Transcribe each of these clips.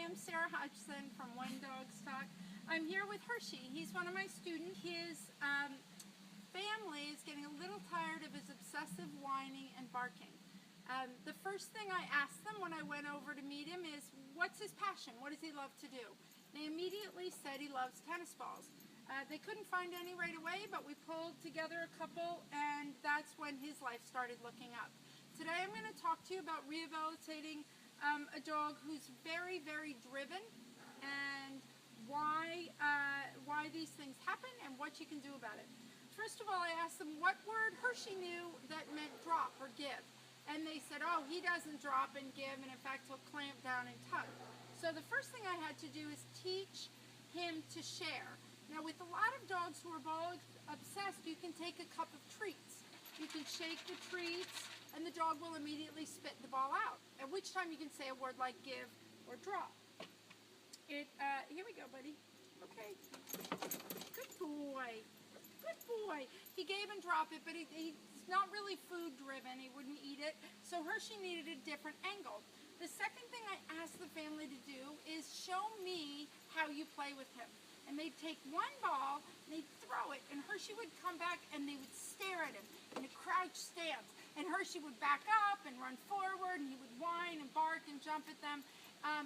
I'm Sarah Hodgson from When Dogs Talk. I'm here with Hershey. He's one of my students. His family is getting a little tired of his obsessive whining and barking. The first thing I asked them when I went over to meet him is, what's his passion? What does he love to do? They immediately said he loves tennis balls. They couldn't find any right away, but we pulled together a couple, and that's when his life started looking up. Today I'm going to talk to you about rehabilitating a dog who's very, very driven, and why these things happen and what you can do about it. First of all, I asked them what word Hershey knew that meant drop or give. And they said, oh, he doesn't drop and give, and in fact he'll clamp down and tug. So the first thing I had to do is teach him to share. Now with a lot of dogs who are ball obsessed, you can take a cup of treats. You can shake the treats, and the dog will immediately spit the ball out, at which time you can say a word like give or drop. Here we go, buddy. Okay. Good boy. Good boy. He gave and dropped it, but he's not really food driven. He wouldn't eat it. So Hershey needed a different angle. The second thing I asked the family to do is show me how you play with him. And they'd take one ball, and they'd throw it, and Hershey would come back, and they would stare at him in a crouched stance. And Hershey would back up and run forward, and he would whine and bark and jump at them,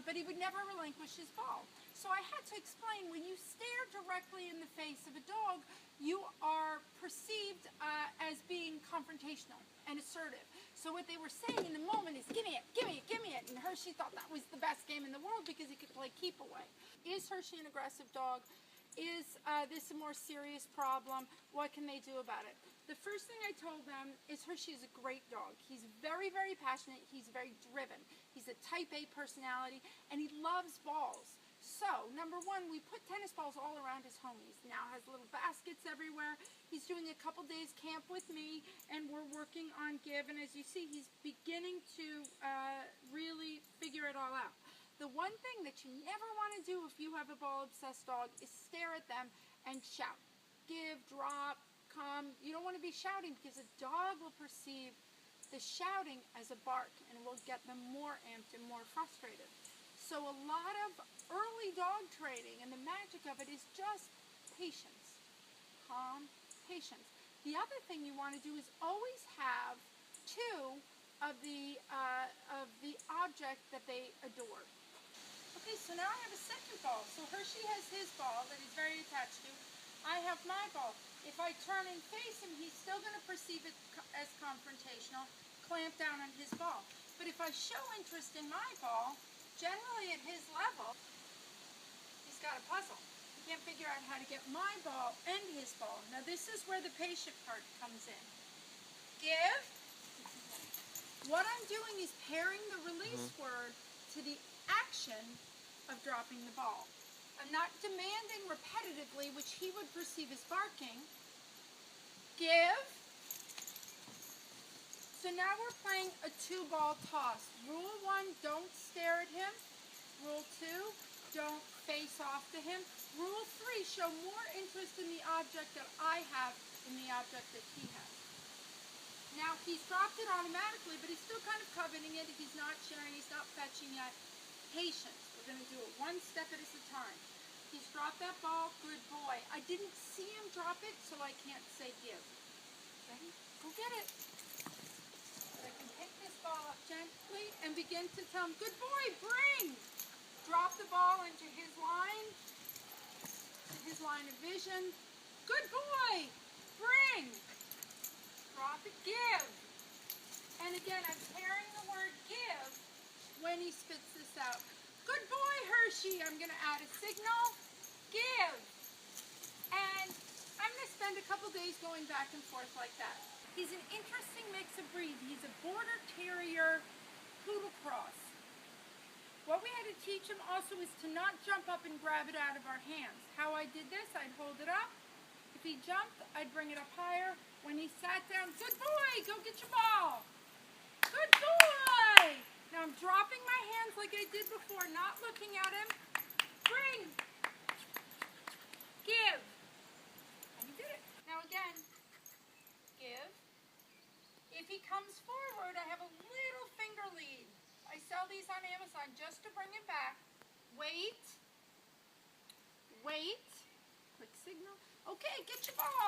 but he would never relinquish his ball. So I had to explain, when you stare directly in the face of a dog, you are perceived as being confrontational and assertive. So what they were saying in the moment is, give me it, give me it, give me it. And Hershey thought that was the best game in the world because he could play keep away. Is Hershey an aggressive dog? Is this a more serious problem? What can they do about it? The first thing I told them is Hershey is a great dog. He's very, very passionate. He's very driven. He's a type A personality, and he loves balls. So, number one, we put tennis balls all around his home. He now has little baskets everywhere. He's doing a couple days camp with me, and we're working on give. And as you see, he's beginning to really figure it all out. The one thing that you never want to do if you have a ball-obsessed dog is stare at them and shout. Give, drop, come. You don't want to be shouting because a dog will perceive the shouting as a bark and will get them more amped and more frustrated. So a lot of early dog training, and the magic of it is just patience. Calm, patience. The other thing you want to do is always have two of the object that they adore. Okay, so now I have a second ball. So Hershey has his ball that he's very attached to. I have my ball. If I turn and face him, he's still going to perceive it as confrontational, clamp down on his ball. But if I show interest in my ball, generally at his level, he's got a puzzle. He can't figure out how to get my ball and his ball. Now this is where the patient part comes in. Give. What I'm doing is pairing the release word to the action of dropping the ball. I'm not demanding repetitively, which he would perceive as barking. Give. So now we're playing a two-ball toss. Rule 1, don't stare at him. Rule 2, don't face off to him. Rule 3, show more interest in the object that I have than the object that he has. Now, he's dropped it automatically, but he's still kind of coveting it. He's not sharing, he's not fetching yet. Patience. We're going to do it one step at a time. He's dropped that ball. Good boy. I didn't see him drop it, so I can't say give. Ready? Go get it. I can pick this ball up gently and begin to tell him, good boy, bring! Drop the ball into his line of vision. Good boy, bring! Drop it, give. And again, I'm pairing the word give when he spits this out. Good boy, Hershey. I'm going to add a signal. Give. And I'm going to spend a couple days going back and forth like that. He's an interesting mix of breed. He's a border terrier poodle cross. What we had to teach him also is to not jump up and grab it out of our hands. How I did this, I'd hold it up. If he jumped, I'd bring it up higher. When he sat down, good boy, go get your ball. Good boy. Now I'm dropping my hands like I did before, not looking at him. Bring. Give. And he did it. Now again, give. If he comes forward, I have a little finger lead. I sell these on Amazon just to bring him back. Wait. Wait. Quick signal. Okay, get your ball.